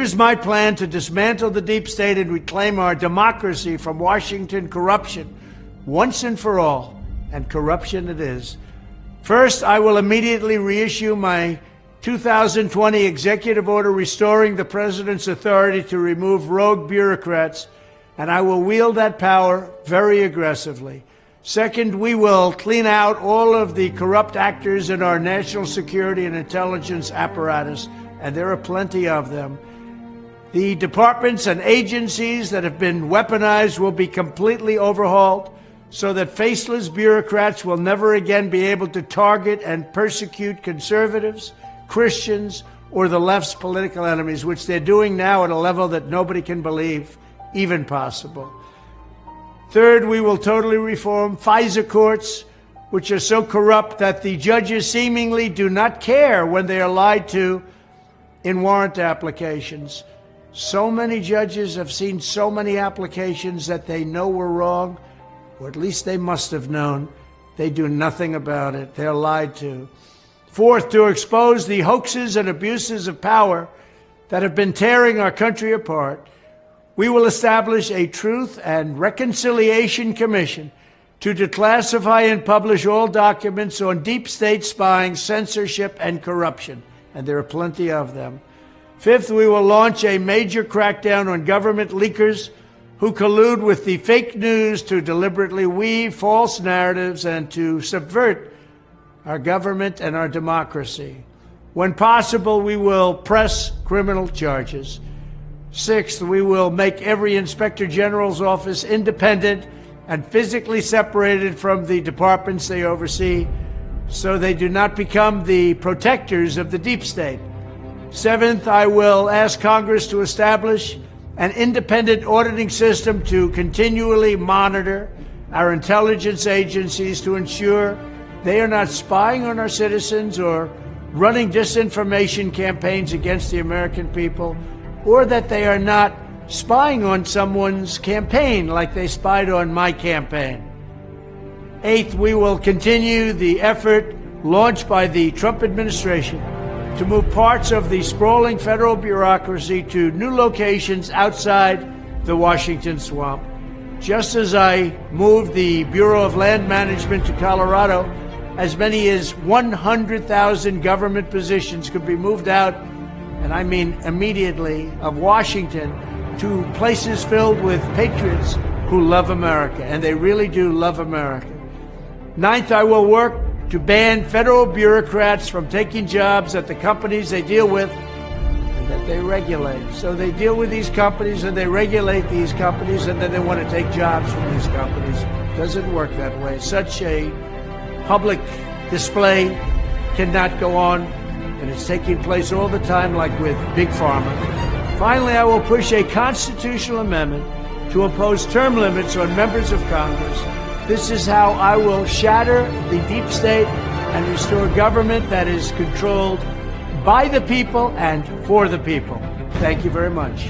Here's my plan to dismantle the deep state and reclaim our democracy from Washington corruption once and for all, and corruption it is. First, I will immediately reissue my 2020 executive order restoring the president's authority to remove rogue bureaucrats, and I will wield that power very aggressively. Second, we will clean out all of the corrupt actors in our national security and intelligence apparatus, and there are plenty of them. The departments and agencies that have been weaponized will be completely overhauled so that faceless bureaucrats will never again be able to target and persecute conservatives, Christians, or the left's political enemies, which they're doing now at a level that nobody can believe even possible. Third, we will totally reform FISA courts, which are so corrupt that the judges seemingly do not care when they are lied to in warrant applications. So many judges have seen so many applications that they know were wrong, or at least they must have known. They do nothing about it. They're lied to. Fourth, to expose the hoaxes and abuses of power that have been tearing our country apart, we will establish a Truth and Reconciliation Commission to declassify and publish all documents on deep state spying, censorship, and corruption, and there are plenty of them. Fifth, we will launch a major crackdown on government leakers who collude with the fake news to deliberately weave false narratives and to subvert our government and our democracy. When possible, we will press criminal charges. Sixth, we will make every Inspector General's office independent and physically separated from the departments they oversee so they do not become the protectors of the deep state. Seventh, I will ask Congress to establish an independent auditing system to continually monitor our intelligence agencies to ensure they are not spying on our citizens or running disinformation campaigns against the American people, or that they are not spying on someone's campaign like they spied on my campaign. Eighth, we will continue the effort launched by the Trump administration to move parts of the sprawling federal bureaucracy to new locations outside the Washington swamp. Just as I moved the Bureau of Land Management to Colorado, as many as 100,000 government positions could be moved out, and I mean immediately, of Washington to places filled with patriots who love America, and they really do love America. Ninth, I will work to ban federal bureaucrats from taking jobs at the companies they deal with and that they regulate. So they deal with these companies and they regulate these companies, and then they want to take jobs from these companies. It doesn't work that way. Such a public display cannot go on, and it's taking place all the time, like with Big Pharma. Finally, I will push a constitutional amendment to impose term limits on members of Congress. This is how I will shatter the deep state and restore government that is controlled by the people and for the people. Thank you very much.